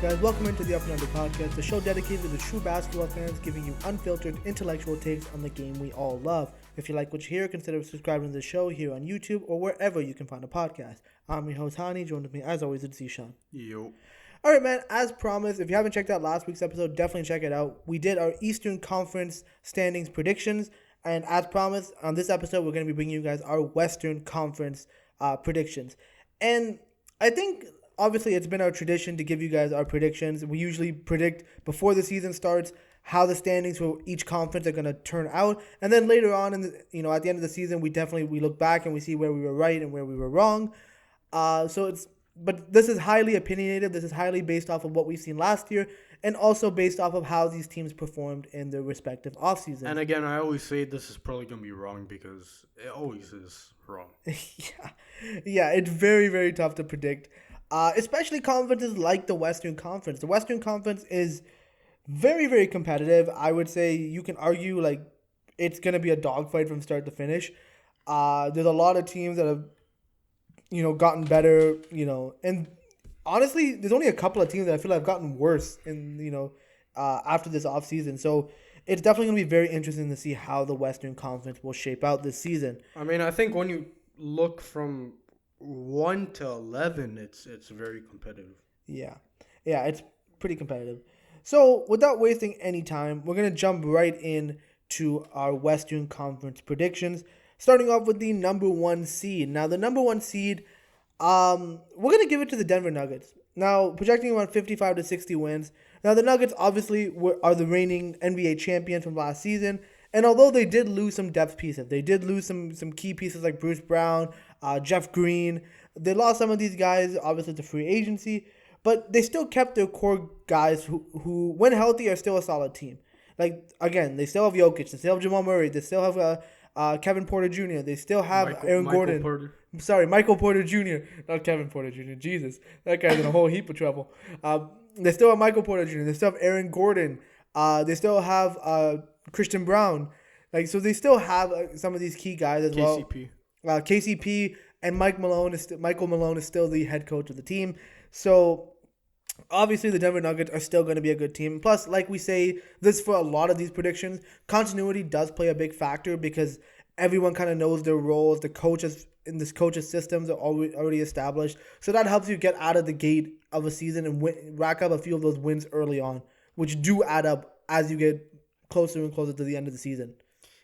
guys? Welcome into the Up and Under Podcast, the show dedicated to the true basketball fans, giving you unfiltered, intellectual takes on the game we all love. If you like what you hear, consider subscribing to the show here on YouTube or wherever you can find a podcast. I'm your host, Hani. Joined with me, as always, it's Zeeshan. Yo. All right, man. As promised, if you haven't checked out last week's episode, definitely check it out. We did our Eastern Conference standings predictions, and as promised, on this episode, we're going to be bringing you guys our Western Conference predictions. And I think, obviously, it's been our tradition to give you guys our predictions. We usually predict before the season starts how the standings for each conference are going to turn out, and then later on, at the end of the season, we look back and we see where we were right and where we were wrong. But this is highly opinionated. This is highly based off of what we've seen last year, and also based off of how these teams performed in their respective offseasons. And again, I always say this is probably going to be wrong because it always is wrong. Yeah, it's very, very tough to predict. Especially conferences like the Western Conference. The Western Conference is very, very competitive. I would say you can argue like it's going to be a dogfight from start to finish. There's a lot of teams that have, gotten better, and honestly, there's only a couple of teams that I feel have gotten worse after this offseason. So it's definitely going to be very interesting to see how the Western Conference will shape out this season. I mean, I think when you look from 1 to 11, it's very competitive. Yeah, it's pretty competitive. So without wasting any time, we're going to jump right in to our Western Conference predictions, starting off with the number 1 seed. Now, the number 1 seed, we're going to give it to the Denver Nuggets. Now, projecting around 55 to 60 wins. Now, the Nuggets obviously are the reigning NBA champions from last season. And although they did lose some depth pieces, they did lose some key pieces like Bruce Brown, Jeff Green. They lost some of these guys, obviously, to free agency. But they still kept their core guys who when healthy, are still a solid team. Like, again, they still have Jokic. They still have Jamal Murray. They still have Kevin Porter Jr. They still have Aaron Gordon. Michael Porter Jr. Not Kevin Porter Jr. Jesus, that guy's in a whole heap of trouble. They still have Michael Porter Jr. They still have Aaron Gordon. They still have Christian Brown. So they still have some of these key guys as KCP. well. KCP and Michael Malone is still the head coach of the team. So obviously the Denver Nuggets are still going to be a good team. Plus, like we say, this for a lot of these predictions, continuity does play a big factor because everyone kind of knows their roles. The coaches in this coach's systems are already established. So that helps you get out of the gate of a season and rack up a few of those wins early on, which do add up as you get closer and closer to the end of the season.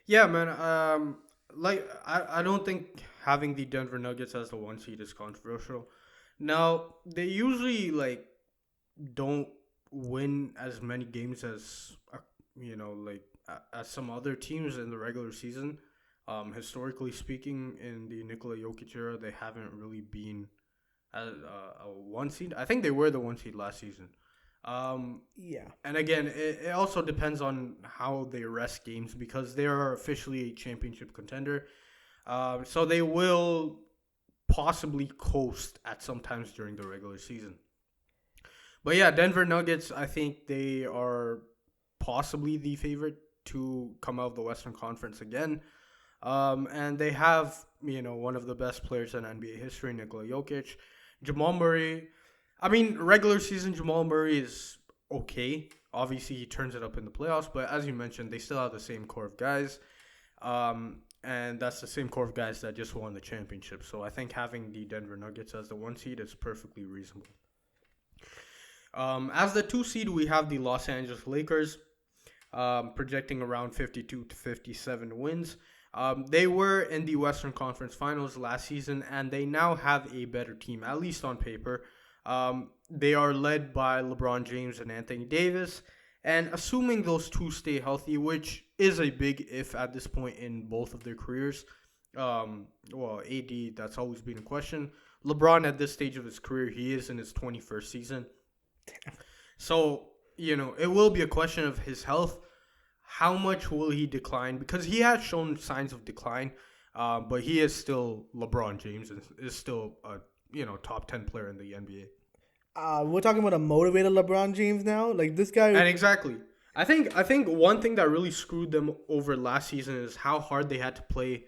Yeah, man. I don't think having the Denver Nuggets as the 1 seed is controversial. Now, they usually don't win as many games as as some other teams in the regular season. Historically speaking, in the Nikola Jokic era, they haven't really been a 1 seed. I think they were the 1 seed last season. Yeah. And again, it also depends on how they rest games because they are officially a championship contender. So they will possibly coast at some times during the regular season. But yeah, Denver Nuggets, I think they are possibly the favorite to come out of the Western Conference again. And they have, one of the best players in NBA history, Nikola Jokic. Jamal Murray, regular season Jamal Murray is okay. Obviously, he turns it up in the playoffs. But as you mentioned, they still have the same core of guys. And that's the same core of guys that just won the championship. So I think having the Denver Nuggets as the 1 seed is perfectly reasonable. As the 2 seed, we have the Los Angeles Lakers, projecting around 52 to 57 wins. They were in the Western Conference Finals last season, and they now have a better team, at least on paper. They are led by LeBron James and Anthony Davis, and assuming those two stay healthy, which is a big if at this point in both of their careers. AD, that's always been a question. LeBron, at this stage of his career, he is in his 21st season. So, it will be a question of his health. How much will he decline? Because he has shown signs of decline, but he is still LeBron James and is still a top 10 player in the NBA. We're talking about a motivated LeBron James now. Like this guy. And exactly. I think one thing that really screwed them over last season is how hard they had to play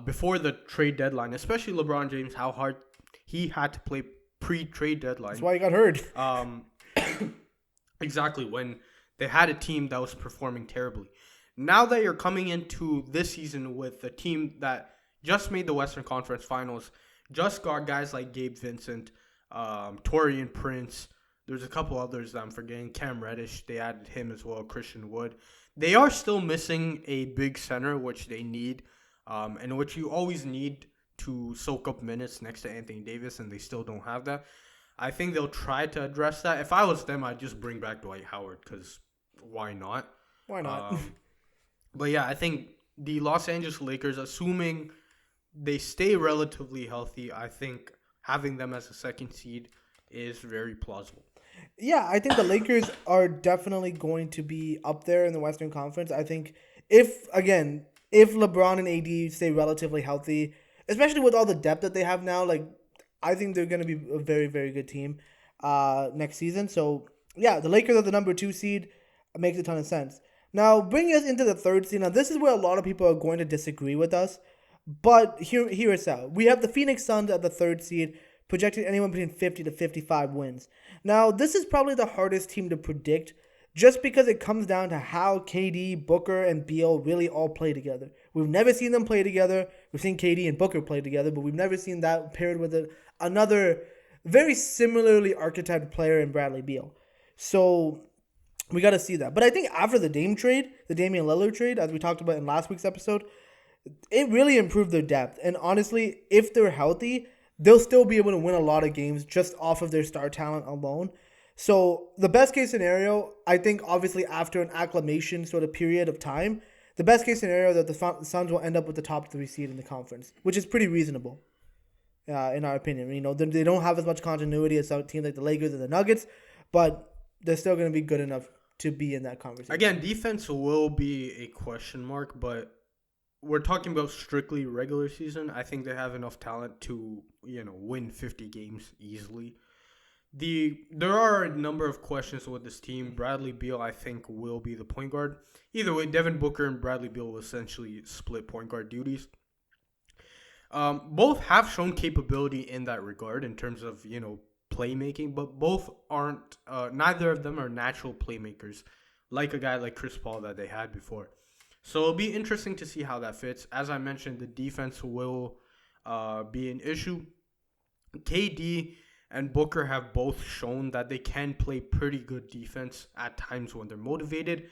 before the trade deadline, especially LeBron James, how hard he had to play pre-trade deadline. That's why he got hurt. exactly when they had a team that was performing terribly. Now that you're coming into this season with a team that just made the Western Conference Finals, just got guys like Gabe Vincent, Torian Prince. There's a couple others that I'm forgetting. Cam Reddish, they added him as well. Christian Wood. They are still missing a big center, which they need, and which you always need to soak up minutes next to Anthony Davis, and they still don't have that. I think they'll try to address that. If I was them, I'd just bring back Dwight Howard because why not? Why not? But yeah, I think the Los Angeles Lakers, assuming they stay relatively healthy, I think having them as a second seed is very plausible. Yeah, I think the Lakers are definitely going to be up there in the Western Conference. I think if LeBron and AD stay relatively healthy, especially with all the depth that they have now, like I think they're going to be a very, very good team next season. So yeah, the Lakers are the number 2 seed. It makes a ton of sense. Now bringing us into the 3rd seed. Now this is where a lot of people are going to disagree with us, but hear us out. We have the Phoenix Suns at the 3rd seed, projected anywhere between 50 to 55 wins. Now, this is probably the hardest team to predict just because it comes down to how KD, Booker, and Beal really all play together. We've never seen them play together. We've seen KD and Booker play together, but we've never seen that paired with another very similarly archetyped player in Bradley Beal. So we got to see that. But I think after the Damian Lillard trade, as we talked about in last week's episode, it really improved their depth. And honestly, if they're healthy, they'll still be able to win a lot of games just off of their star talent alone. So the best case scenario, I think obviously after an acclimation sort of period of time, the best case scenario that the Suns will end up with the top 3 seed in the conference, which is pretty reasonable in our opinion. You know, they don't have as much continuity as some teams like the Lakers and the Nuggets, but they're still going to be good enough to be in that conversation. Again, defense will be a question mark, but we're talking about strictly regular season. I think they have enough talent to, win 50 games easily. There are a number of questions with this team. Bradley Beal, I think, will be the point guard. Either way, Devin Booker and Bradley Beal will essentially split point guard duties. Both have shown capability in that regard in terms of, playmaking, but both aren't, neither of them are natural playmakers like a guy like Chris Paul that they had before. So it'll be interesting to see how that fits. As I mentioned, the defense will be an issue. KD and Booker have both shown that they can play pretty good defense at times when they're motivated.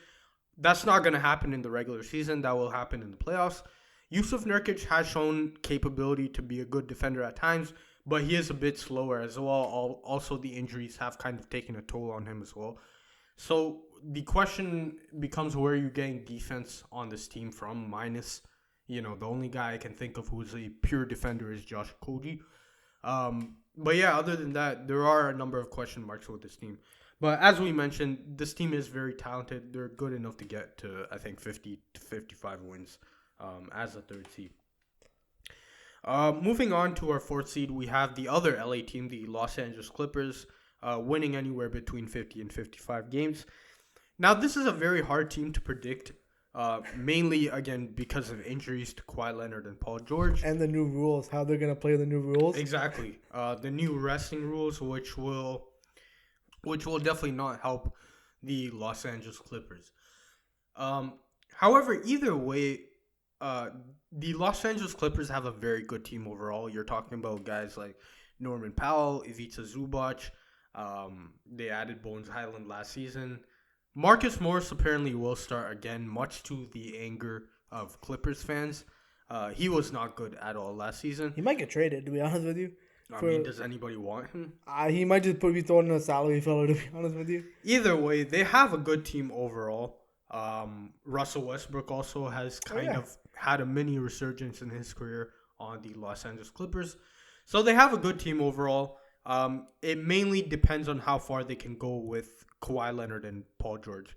That's not going to happen in the regular season. That will happen in the playoffs. Yusuf Nurkic has shown capability to be a good defender at times, but he is a bit slower as well. Also, the injuries have kind of taken a toll on him as well. So the question becomes, where are you getting defense on this team from? Minus, the only guy I can think of who's a pure defender is Josh Okogie. But yeah, other than that, there are a number of question marks with this team. But as we mentioned, this team is very talented. They're good enough to get to, I think, 50 to 55 wins as a 3rd seed. Moving on to our 4th seed, we have the other LA team, the Los Angeles Clippers, winning anywhere between 50 and 55 games. Now, this is a very hard team to predict, mainly, again, because of injuries to Kawhi Leonard and Paul George. And the new rules, how they're going to play the new rules. Exactly. The new resting rules, which will definitely not help the Los Angeles Clippers. However, either way, the Los Angeles Clippers have a very good team overall. You're talking about guys like Norman Powell, Ivica Zubac. They added Bones Highland last season. Marcus Morris apparently will start again, much to the anger of Clippers fans. He was not good at all last season. He might get traded, to be honest with you. I mean, does anybody want him? He might just be thrown in a salary filler, to be honest with you. Either way, they have a good team overall. Russell Westbrook also has kind of had a mini resurgence in his career on the Los Angeles Clippers. So they have a good team overall. It mainly depends on how far they can go with Kawhi Leonard and Paul George.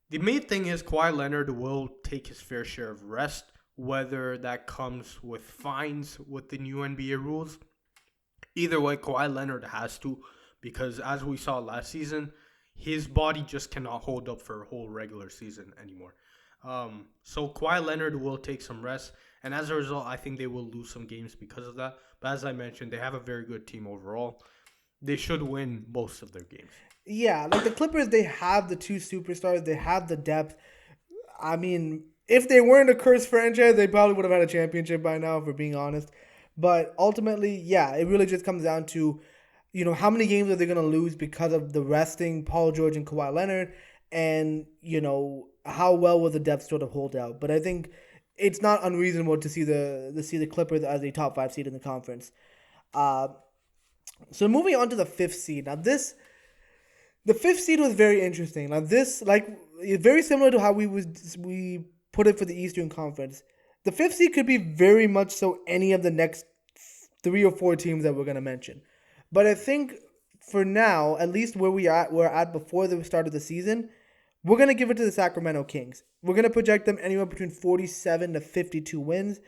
The main thing is Kawhi Leonard will take his fair share of rest, whether that comes with fines with the new NBA rules. Either way, Kawhi Leonard has to, because as we saw last season, his body just cannot hold up for a whole regular season anymore. So Kawhi Leonard will take some rest, and as a result, I think they will lose some games because of that. But as I mentioned, they have a very good team overall. they should win most of their games. Yeah, like the Clippers, they have the two superstars, they have the depth. I mean, if they weren't a cursed franchise, they probably would have had a championship by now, if we're being honest. But ultimately, yeah, it really just comes down to, how many games are they going to lose because of the resting Paul George and Kawhi Leonard, and how well will the depth sort of hold out. But I think it's not unreasonable to see the Clippers as a top five seed in the conference. Uh, so moving on to the fifth seed. Now the fifth seed was very interesting. Now this very similar to how we put it for the Eastern Conference. The fifth seed could be very much so any of the next three or four teams that we're gonna mention. But I think for now, at least where we're at before the start of the season, we're gonna give it to the Sacramento Kings. We're gonna project them anywhere between 47 to 52 wins.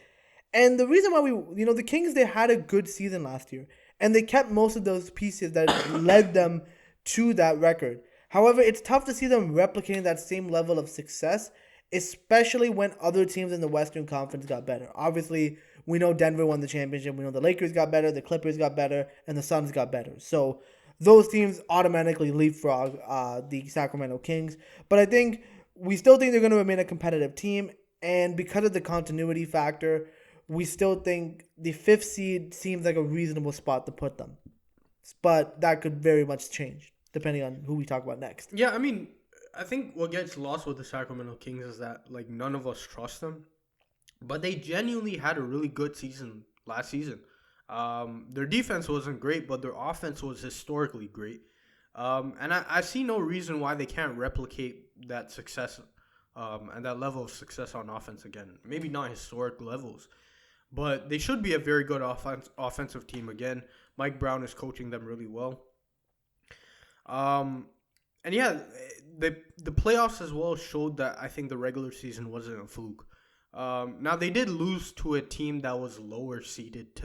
And the reason why the Kings, they had a good season last year, and they kept most of those pieces that led them to that record. However, it's tough to see them replicating that same level of success, especially when other teams in the Western Conference got better. Obviously, we know Denver won the championship. We know the Lakers got better, the Clippers got better, and the Suns got better. So those teams automatically leapfrog the Sacramento Kings. But I think we still think they're going to remain a competitive team, and because of the continuity factor, we still think the fifth seed seems like a reasonable spot to put them. But that could very much change depending on who we talk about next. Yeah, I mean, I think what gets lost with the Sacramento Kings is that like none of us trust them, but they genuinely had a really good season last season. Their defense wasn't great, but their offense was historically great. And I see no reason why they can't replicate that success and that level of success on offense again. Maybe not historic levels, but they should be a very good offensive team again. Mike Brown is coaching them really well. And yeah, the playoffs as well showed that I think the regular season wasn't a fluke. Now they did lose to a team that was lower seeded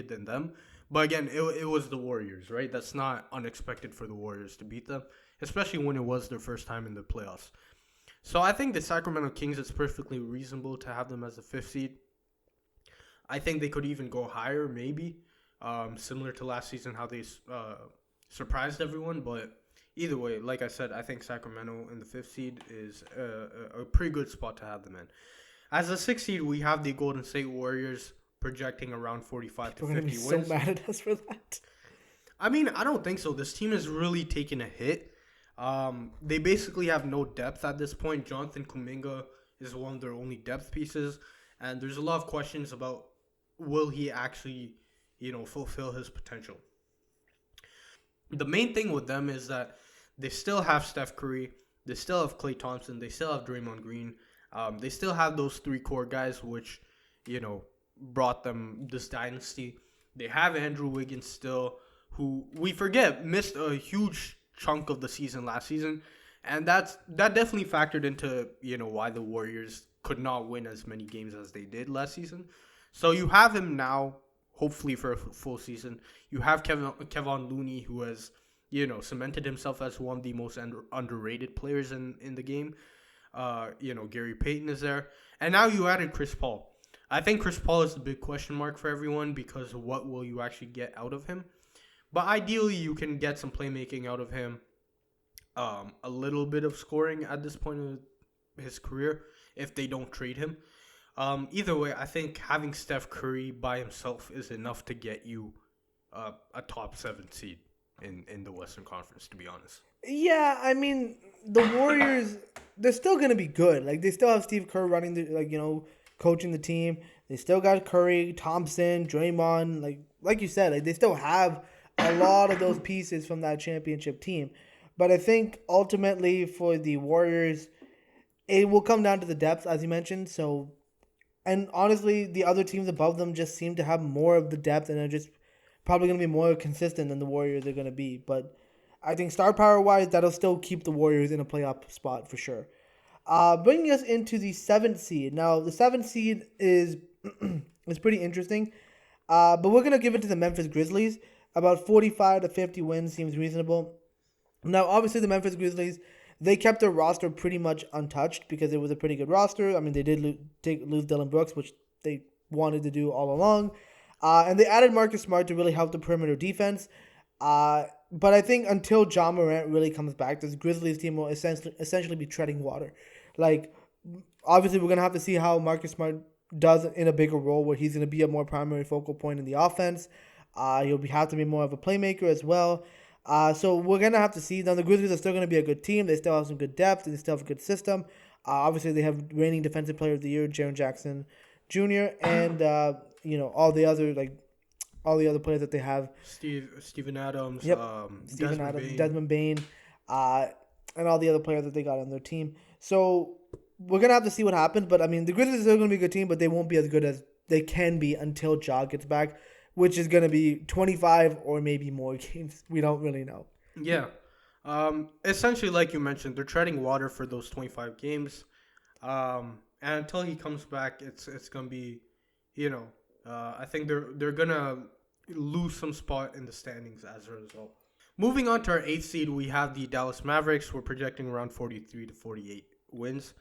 than them, but again, it was the Warriors, right? That's not unexpected for the Warriors to beat them, especially when it was their first time in the playoffs. So I think the Sacramento Kings, it's perfectly reasonable to have them as the fifth seed. I think they could even go higher, maybe, similar to last season, how they surprised everyone. But either way, like I said, I think Sacramento in the fifth seed is a pretty good spot to have them in. As a sixth seed, we have the Golden State Warriors projecting around 45 to 50 wins. People are going to be so mad at us for that. I mean, I don't think so. This team is really taking a hit. They basically have no depth at this point. Jonathan Kuminga is one of their only depth pieces, and there's a lot of questions about will he actually, fulfill his potential. The main thing with them is that they still have Steph Curry, they still have Klay Thompson, they still have Draymond Green. They still have those three core guys, which, brought them this dynasty. They have Andrew Wiggins still, who we forget missed a huge chunk of the season last season, and that definitely factored into why the Warriors could not win as many games as they did last season. So you have him now, hopefully for a full season. You have Kevon Looney, who has cemented himself as one of the most underrated players in the game. Gary Payton is there, and now you added Chris Paul. I think Chris Paul is the big question mark for everyone because what will you actually get out of him? But ideally, you can get some playmaking out of him, a little bit of scoring at this point in his career if they don't trade him. Either way, I think having Steph Curry by himself is enough to get you a top 7 seed in the Western Conference, to be honest. Yeah, I mean, the Warriors, they're still going to be good. Like, they still have Steve Kerr running coaching the team. They still got Curry, Thompson, Draymond. Like you said, they still have a lot of those pieces from that championship team. But I think ultimately for the Warriors, it will come down to the depth, as you mentioned. So, and honestly, the other teams above them just seem to have more of the depth and are just probably going to be more consistent than the Warriors are going to be. But I think star power-wise, that'll still keep the Warriors in a playoff spot for sure. Bringing us into the 7th seed. Now, the 7th seed is pretty interesting. But we're going to give it to the Memphis Grizzlies. About 45 to 50 wins seems reasonable. Now, obviously, the Memphis Grizzlies, they kept their roster pretty much untouched because it was a pretty good roster. I mean, they did lose Dillon Brooks, which they wanted to do all along. And they added Marcus Smart to really help the perimeter defense. But I think until Ja Morant really comes back, this Grizzlies team will essentially be treading water. Like, obviously, we're going to have to see how Marcus Smart does in a bigger role where he's going to be a more primary focal point in the offense. Have to be more of a playmaker as well. So we're going to have to see. Now, the Grizzlies are still going to be a good team. They still have some good depth, and they still have a good system. Obviously, they have reigning Defensive Player of the Year, Jaren Jackson Jr., and, all the other players that they have. Steven Adams, Yep. Steven Adams, Desmond Bain, and all the other players that they got on their team. So we're going to have to see what happens. But, I mean, the Grizzlies are still going to be a good team, but they won't be as good as they can be until Ja gets back, which is going to be 25 or maybe more games. We don't really know. Yeah. Essentially, like you mentioned, they're treading water for those 25 games. And until he comes back, it's going to be, I think they're going to lose some spot in the standings as a result. Moving on to our 8th seed, we have the Dallas Mavericks. We're projecting around 43 to 48 wins.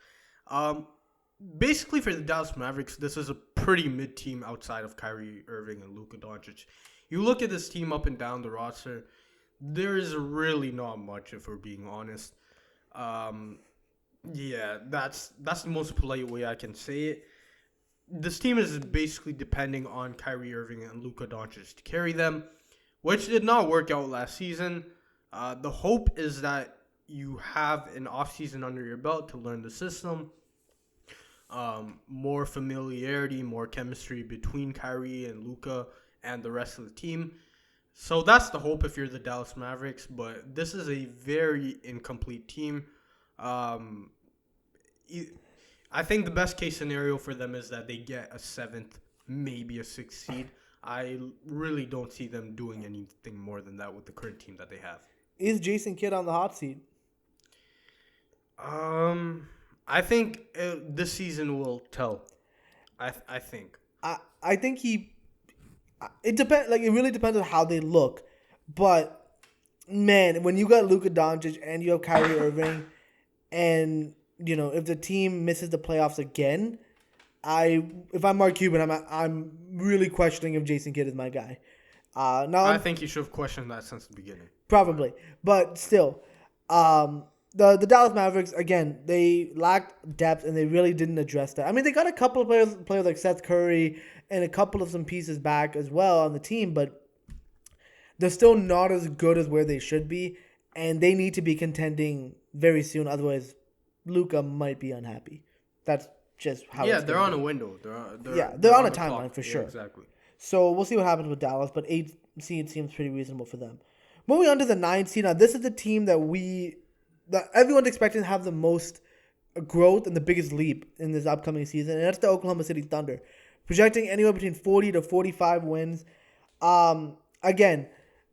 Basically, for the Dallas Mavericks, this is a pretty mid team outside of Kyrie Irving and Luka Doncic. You look at this team up and down the roster, there is really not much, if we're being honest. That's the most polite way I can say it. This team is basically depending on Kyrie Irving and Luka Doncic to carry them, which did not work out last season. The hope is that you have an offseason under your belt to learn the system, more familiarity, more chemistry between Kyrie and Luka and the rest of the team. So that's the hope if you're the Dallas Mavericks, but this is a very incomplete team. I think the best case scenario for them is that they get a 7th, maybe a 6th seed. I really don't see them doing anything more than that with the current team that they have. Is Jason Kidd on the hot seat? I think this season will tell. I think. I think he. It depends. Like, it really depends on how they look, but man, when you got Luka Doncic and you have Kyrie Irving, and if the team misses the playoffs again, if I'm Mark Cuban, I'm really questioning if Jason Kidd is my guy. Now I think you should have questioned that since the beginning. Probably, but still, the Dallas Mavericks, again, they lacked depth and they really didn't address that. I mean, they got a couple of players like Seth Curry and a couple of some pieces back as well on the team, but they're still not as good as where they should be, and they need to be contending very soon. Otherwise, Luka might be unhappy. That's just how. Yeah, they're on a window. They're on a timeline for sure. Yeah, exactly. So we'll see what happens with Dallas, but 8th seed seems pretty reasonable for them. Moving on to the 9th seed. Now, this is the team that everyone's expecting to have the most growth and the biggest leap in this upcoming season, and that's the Oklahoma City Thunder, projecting anywhere between 40 to 45 wins. Again,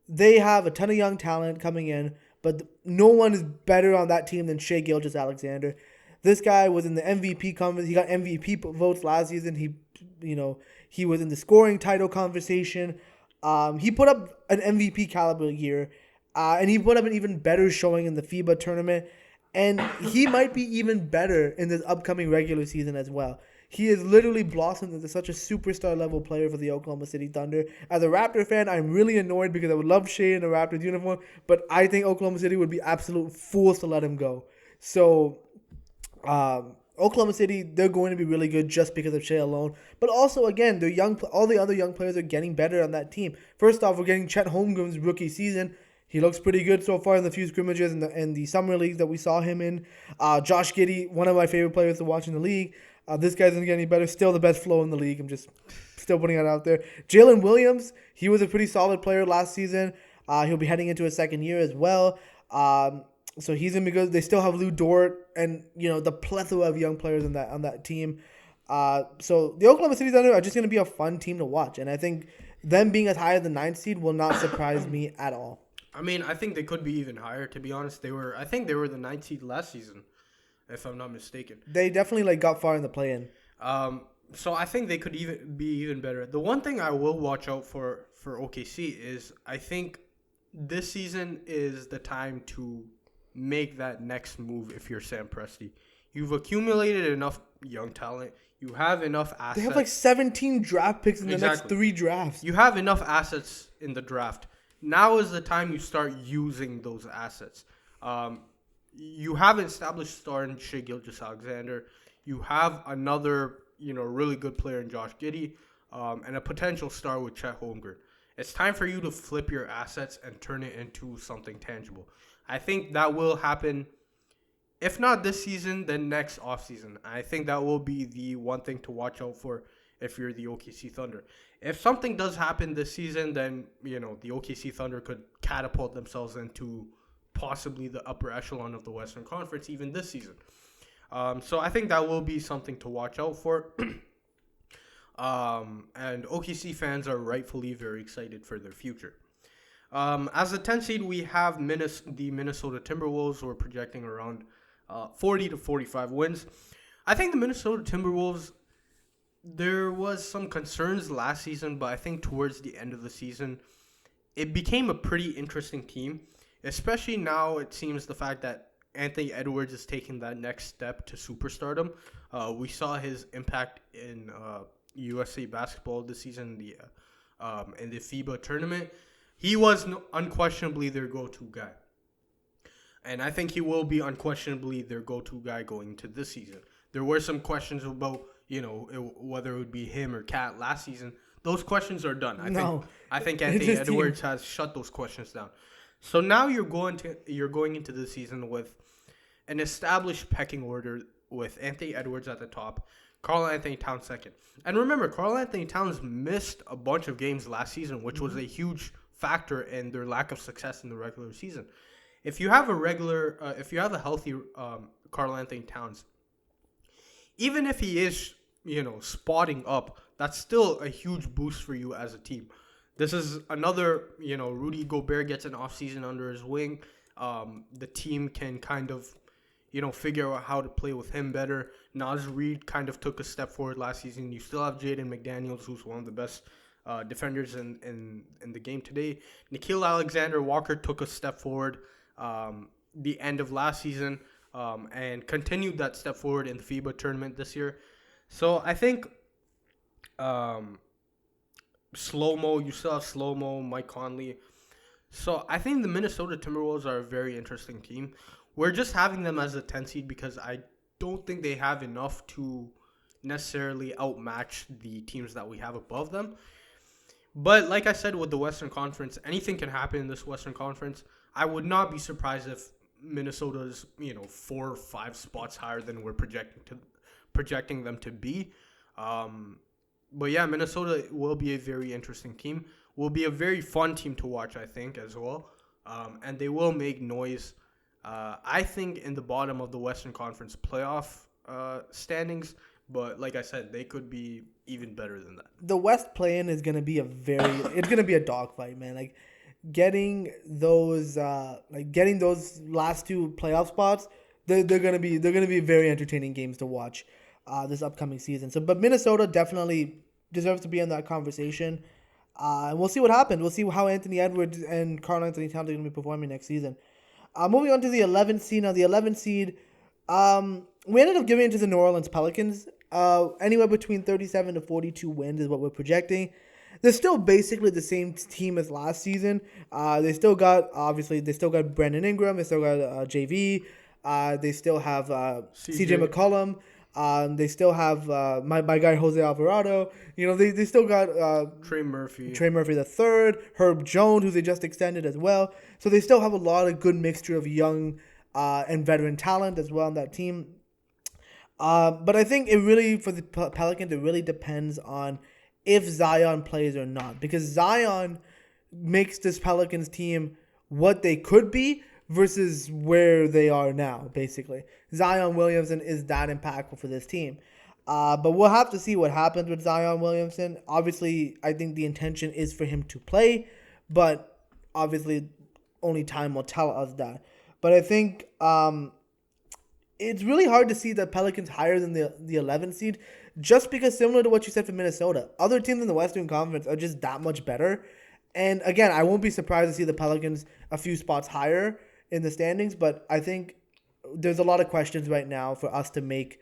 they have a ton of young talent coming in, but no one is better on that team than Shai Gilgeous-Alexander. This guy was in the MVP conference. He got MVP votes last season. He was in the scoring title conversation. He put up an MVP caliber year, and he put up an even better showing in the FIBA tournament. And he might be even better in this upcoming regular season as well. He has literally blossomed into such a superstar level player for the Oklahoma City Thunder. As a Raptor fan, I'm really annoyed because I would love Shai in a Raptors uniform, but I think Oklahoma City would be absolute fools to let him go. So, Oklahoma City, they're going to be really good just because of Shai alone. But also, again, all the other young players are getting better on that team. First off, we're getting Chet Holmgren's rookie season. He looks pretty good so far in the few scrimmages and the summer leagues that we saw him in. Josh Giddey, one of my favorite players to watch in the league. This guy's going to get any better. Still the best flow in the league. I'm just still putting it out there. Jalen Williams, he was a pretty solid player last season. He'll be heading into his second year as well. So he's going to be good. They still have Lou Dort and, the plethora of young players on that team. So the Oklahoma City Thunder are just going to be a fun team to watch. And I think them being as high as the 9th seed will not surprise me at all. I mean, I think they could be even higher, to be honest. I think they were the 9th seed last season, if I'm not mistaken. They definitely got far in the play-in. So I think they could be even better. The one thing I will watch out for OKC is I think this season is the time to make that next move if you're Sam Presti. You've accumulated enough young talent. You have enough They assets. have like 17 draft picks in the next Exactly. 3 drafts. You have enough assets in the draft. Now is the time you start using those assets. You have an established star in Shai Gilgeous-Alexander. You have another, really good player in Josh Giddey, and a potential star with Chet Holmgren. It's time for you to flip your assets and turn it into something tangible. I think that will happen. If not this season, then next offseason. I think that will be the one thing to watch out for if you're the OKC Thunder. If something does happen this season, then, the OKC Thunder could catapult themselves into possibly the upper echelon of the Western Conference even this season. So I think that will be something to watch out for. And OKC fans are rightfully very excited for their future. As a 10 seed, we have the Minnesota Timberwolves. We're projecting around 40 to 45 wins. I think the Minnesota Timberwolves, there was some concerns last season, but I think towards the end of the season, it became a pretty interesting team, especially now it seems the fact that Anthony Edwards is taking that next step to superstardom. We saw his impact in USA basketball this season in the FIBA tournament. He was unquestionably their go-to guy. And I think he will be unquestionably their go-to guy going into this season. There were some questions about, whether it would be him or Cat last season. Those questions are done. I think Anthony Edwards has shut those questions down. So now you're going into the season with an established pecking order with Anthony Edwards at the top, Karl Anthony Towns second. And remember, Karl Anthony Towns missed a bunch of games last season, which was a huge factor in their lack of success in the regular season. If you have a healthy Karl Anthony Towns, even if he is, spotting up, that's still a huge boost for you as a team. This is another, Rudy Gobert gets an offseason under his wing. The team can kind of, figure out how to play with him better. Naz Reid kind of took a step forward last season. You still have Jaden McDaniels, who's one of the best defenders in the game today. Nickeil Alexander-Walker took a step forward the end of last season and continued that step forward in the FIBA tournament this year. So I think Slow-Mo, you still have Slow-Mo, Mike Conley. So I think the Minnesota Timberwolves are a very interesting team. We're just having them as a 10 seed because I don't think they have enough to necessarily outmatch the teams that we have above them. But like I said with the Western Conference, anything can happen in this Western Conference. I would not be surprised if Minnesota's, 4 or 5 spots higher than we're projecting them to be. But yeah, Minnesota will be a very interesting team. Will be a very fun team to watch, I think, as well. And they will make noise. I think in the bottom of the Western Conference playoff standings. But like I said, they could be even better than that. The West play-in is gonna be it's gonna be a dogfight, man. Like getting those last 2 playoff spots, they're gonna be very entertaining games to watch this upcoming season. So, but Minnesota definitely deserves to be in that conversation. And we'll see what happens. We'll see how Anthony Edwards and Karl Anthony Towns are gonna be performing next season. Moving on to the 11th seed. Now, the 11th seed, we ended up giving it to the New Orleans Pelicans. Anywhere between 37 to 42 wins is what we're projecting. They're still basically the same team as last season. They still got Brandon Ingram. They still got JV. They still have CJ McCollum. They still have my guy Jose Alvarado. They still got Trey Murphy the third, Herb Jones, who they just extended as well. So they still have a lot of good mixture of young and veteran talent as well on that team. But I think it really, for the Pelicans, it really depends on if Zion plays or not. Because Zion makes this Pelicans team what they could be versus where they are now, basically. Zion Williamson is that impactful for this team. But we'll have to see what happens with Zion Williamson. Obviously, I think the intention is for him to play, but obviously only time will tell us that. But I think it's really hard to see the Pelicans higher than the 11th seed, just because similar to what you said for Minnesota, other teams in the Western Conference are just that much better. And again, I won't be surprised to see the Pelicans a few spots higher in the standings, but I think there's a lot of questions right now for us to make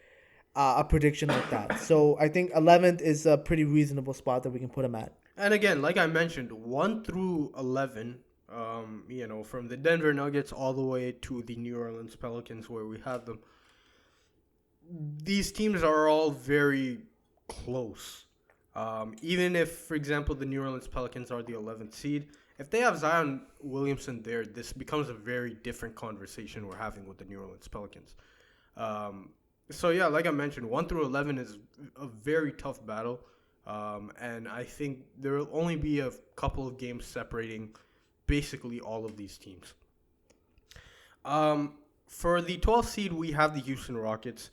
a prediction like that. So I think 11th is a pretty reasonable spot that we can put him at. And again, like I mentioned, 1 through 11, from the Denver Nuggets all the way to the New Orleans Pelicans where we have them, these teams are all very close. Even if, for example, the New Orleans Pelicans are the 11th seed, if they have Zion Williamson there, this becomes a very different conversation we're having with the New Orleans Pelicans. So, yeah, like I mentioned, 1 through 11 is a very tough battle. And I think there will only be a couple of games separating basically all of these teams. For the 12th seed, we have the Houston Rockets,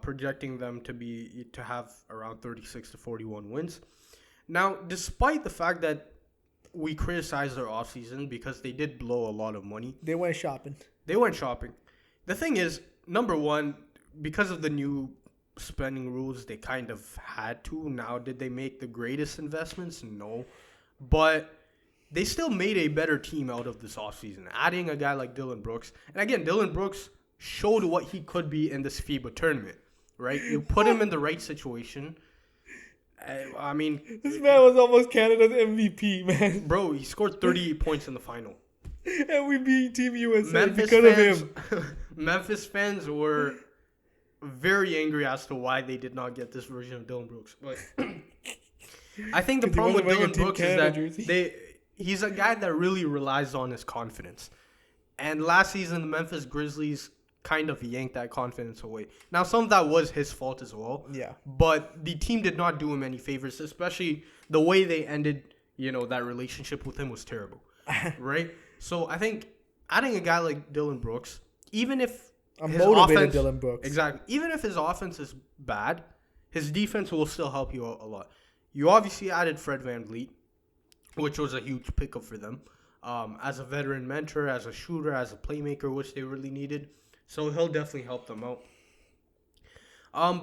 projecting them to have around 36 to 41 wins. Now, despite the fact that we criticized their offseason because they did blow a lot of money. They went shopping. The thing is, number one, because of the new spending rules, they kind of had to. Now, did they make the greatest investments? No. But they still made a better team out of this offseason, adding a guy like Dillon Brooks. And again, Dillon Brooks showed what he could be in this FIBA tournament, right? You put him in the right situation. I mean, this man was almost Canada's MVP, man. Bro, he scored 38 points in the final. And we beat Team USA because of him. Memphis fans were very angry as to why they did not get this version of Dillon Brooks. But I think the problem with Dillon Brooks is that he's a guy that really relies on his confidence. And last season, the Memphis Grizzlies kind of yanked that confidence away. Now, some of that was his fault as well. Yeah. But the team did not do him any favors, especially the way they ended, that relationship with him was terrible. Right? So I think adding a guy like Dillon Brooks, even if Dillon Brooks. Exactly. Even if his offense is bad, his defense will still help you out a lot. You obviously added Fred VanVleet, which was a huge pickup for them. As a veteran mentor, as a shooter, as a playmaker, which they really needed. So he'll definitely help them out.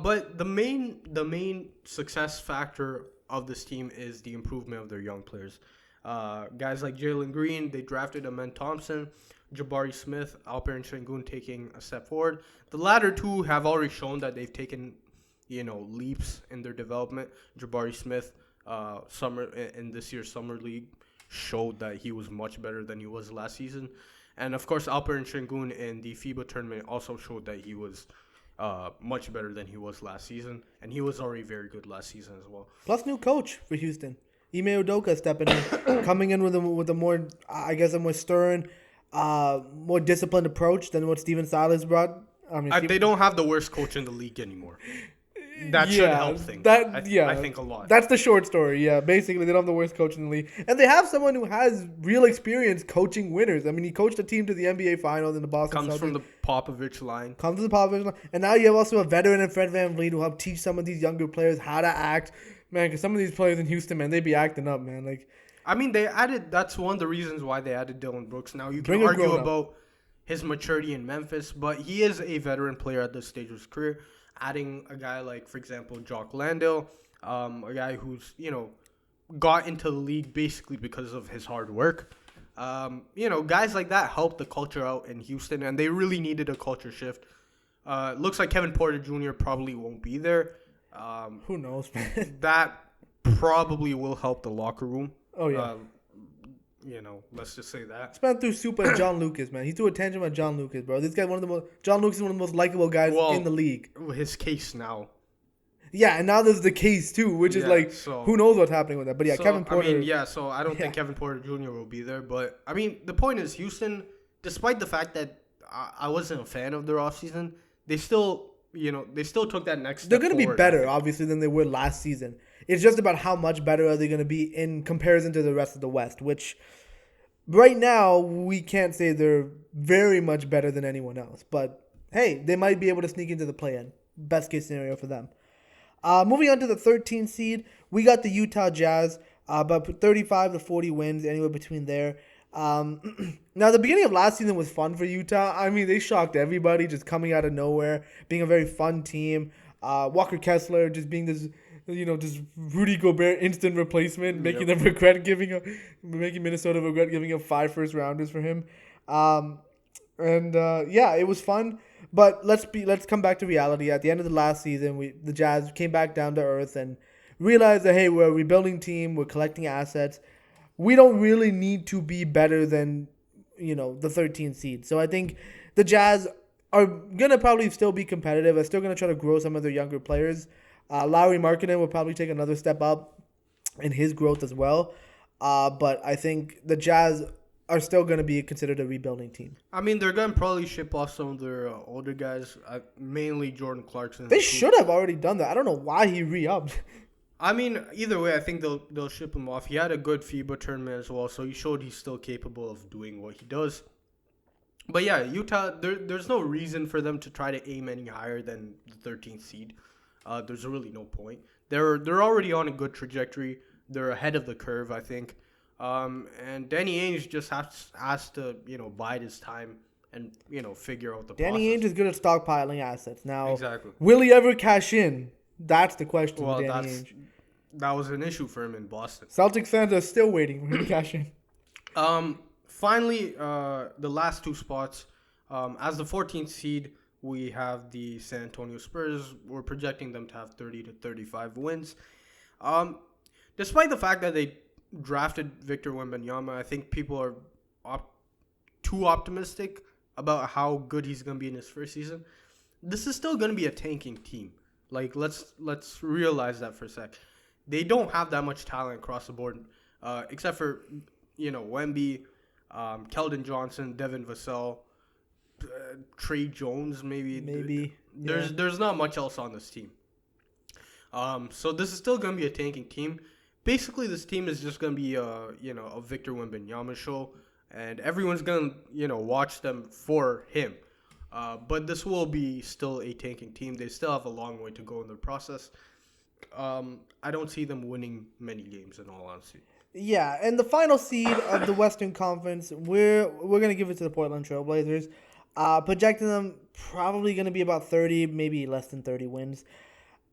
But the main success factor of this team is the improvement of their young players. Guys like Jalen Green, they drafted Amen Thompson, Jabari Smith, Alperen Sengun taking a step forward. The latter two have already shown that they've taken, leaps in their development. Jabari Smith, in this year's summer league, showed that he was much better than he was last season. And, of course, Alperen Sengun in the FIBA tournament also showed that he was much better than he was last season. And he was already very good last season as well. Plus new coach for Houston. Ime Udoka stepping in, coming in with a more, I guess, a more stern, more disciplined approach than what Steven Silas brought. They don't have the worst coach in the league anymore. That should help things. I think a lot. That's the short story. Yeah, basically they don't have the worst coach in the league, and they have someone who has real experience coaching winners. I mean, he coached a team to the NBA Finals in the Boston Celtics. Comes from the Popovich line. And now you have also a veteran in Fred VanVleet who help teach some of these younger players how to act. Man, because some of these players in Houston, man, they be acting up, man. That's one of the reasons why they added Dillon Brooks. Now, you can argue about his maturity in Memphis, but he is a veteran player at this stage of his career. Adding a guy like, for example, Jock Landale, a guy who's, got into the league basically because of his hard work. Guys like that help the culture out in Houston, and they really needed a culture shift. Looks like Kevin Porter Jr. probably won't be there. Who knows, man? That probably will help the locker room. Oh, yeah. Let's just say that. He's been through super John Lucas, man. He's through attention with John Lucas, bro. This guy, John Lucas is one of the most likable guys in the league. His case now. Yeah, and now there's the case, too, which is who knows what's happening with that. But, Kevin Porter. So I don't think Kevin Porter Jr. will be there. But, the point is, Houston, despite the fact that I wasn't a fan of their offseason, they still took that next step. They're going to be better, obviously, than they were last season. It's just about how much better are they going to be in comparison to the rest of the West, which right now we can't say they're very much better than anyone else. But, hey, they might be able to sneak into the play-in. Best case scenario for them. Moving on to the 13th seed, we got the Utah Jazz, about 35 to 40 wins, anywhere between there. Now, the beginning of last season was fun for Utah. They shocked everybody, just coming out of nowhere, being a very fun team. Walker Kessler just being this, just Rudy Gobert instant replacement, making Minnesota regret giving up 5 first rounders for him. It was fun. But let's come back to reality. At the end of the last season, the Jazz came back down to earth and realized that, hey, we're a rebuilding team. We're collecting assets. We don't really need to be better than, the 13th seed. So I think the Jazz are going to probably still be competitive. They're still going to try to grow some of their younger players. Lauri Markkanen will probably take another step up in his growth as well. But I think the Jazz are still going to be considered a rebuilding team. I mean, they're going to probably ship off some of their older guys, mainly Jordan Clarkson. They should have already done that. I don't know why he re-upped. I mean, either way, I think they'll ship him off. He had a good FIBA tournament as well, so he showed he's still capable of doing what he does. But yeah, Utah, there's no reason for them to try to aim any higher than the 13th seed. There's really no point. They're already on a good trajectory. They're ahead of the curve, I think. And Danny Ainge just has to, bide his time and, figure out the process. Danny Ainge is good at stockpiling assets. Now, exactly. Will he ever cash in? That's the question with Danny Ainge. That was an issue for him in Boston. Celtics fans are still waiting for him to cash in. Finally, the last two spots. As the 14th seed, we have the San Antonio Spurs. We're projecting them to have 30 to 35 wins. Despite the fact that they drafted Victor Wembanyama, I think people are too optimistic about how good he's going to be in his first season. This is still going to be a tanking team. Like, let's realize that for a sec. They don't have that much talent across the board, except for, Wemby, Keldon Johnson, Devin Vassell, Trey Jones, maybe. There's not much else on this team. So this is still going to be a tanking team. Basically, this team is just going to be a Victor Wembanyama show, and everyone's going to, watch them for him. But this will be still a tanking team. They still have a long way to go in their process. I don't see them winning many games, in all honesty. Yeah, and the final seed of the Western Conference, we're going to give it to the Portland Trail Blazers. Projecting them probably going to be about 30, maybe less than 30 wins.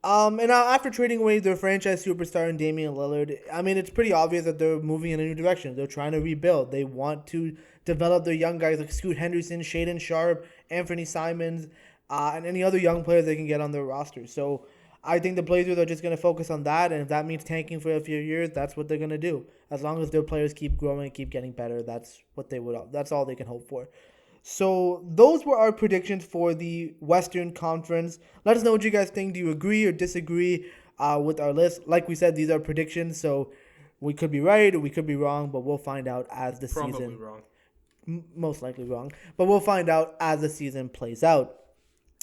And after trading away their franchise superstar in Damian Lillard, I mean, it's pretty obvious that they're moving in a new direction. They're trying to rebuild. They want to develop their young guys like Scoot Henderson, Shaedon Sharpe, Anthony Simons, and any other young players they can get on their roster. So I think the Blazers are just going to focus on that, and if that means tanking for a few years, that's what they're going to do. As long as their players keep growing, keep getting better, that's all they can hope for. So those were our predictions for the Western Conference. Let us know what you guys think. Do you agree or disagree with our list? Like we said, these are predictions, so we could be right or we could be wrong, but we'll find out as the season. Probably wrong. Most likely wrong. But we'll find out as the season plays out.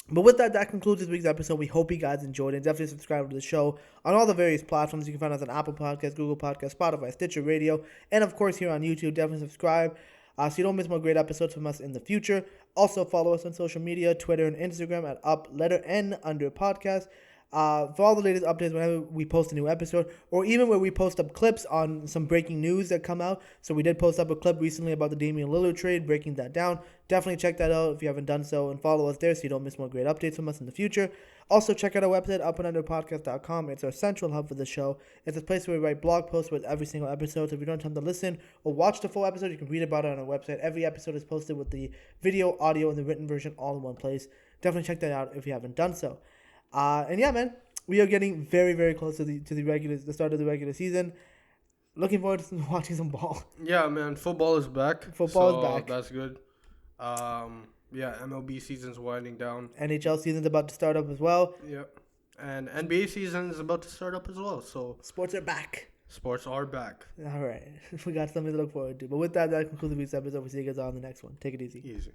But with that concludes this week's episode. We hope you guys enjoyed it. Definitely subscribe to the show on all the various platforms. You can find us on Apple Podcasts, Google Podcasts, Spotify, Stitcher Radio, and of course here on YouTube. Definitely subscribe so you don't miss more great episodes from us in the future. Also follow us on social media, Twitter and Instagram at @N_podcast. For all the latest updates whenever we post a new episode, or even where we post up clips on some breaking news that come out. So we did post up a clip recently about the Damian Lillard trade, breaking that down. Definitely check that out if you haven't done so, and follow us there so you don't miss more great updates from us in the future. Also, check out our website, upandunderpodcast.com. It's our central hub for the show. It's a place where we write blog posts with every single episode. So if you don't have time to listen or watch the full episode, you can read about it on our website. Every episode is posted with the video, audio, and the written version all in one place. Definitely check that out if you haven't done so. And yeah, man, we are getting very, very close to the start of the regular season. Looking forward to watching some ball. Yeah, man, football is back. Football is back. That's good. Yeah, MLB season's winding down. NHL season's about to start up as well. Yep. And NBA season is about to start up as well. So sports are back. Sports are back. All right. We got something to look forward to. But with that concludes the week's episode. We'll see you guys on the next one. Take it easy. Easy.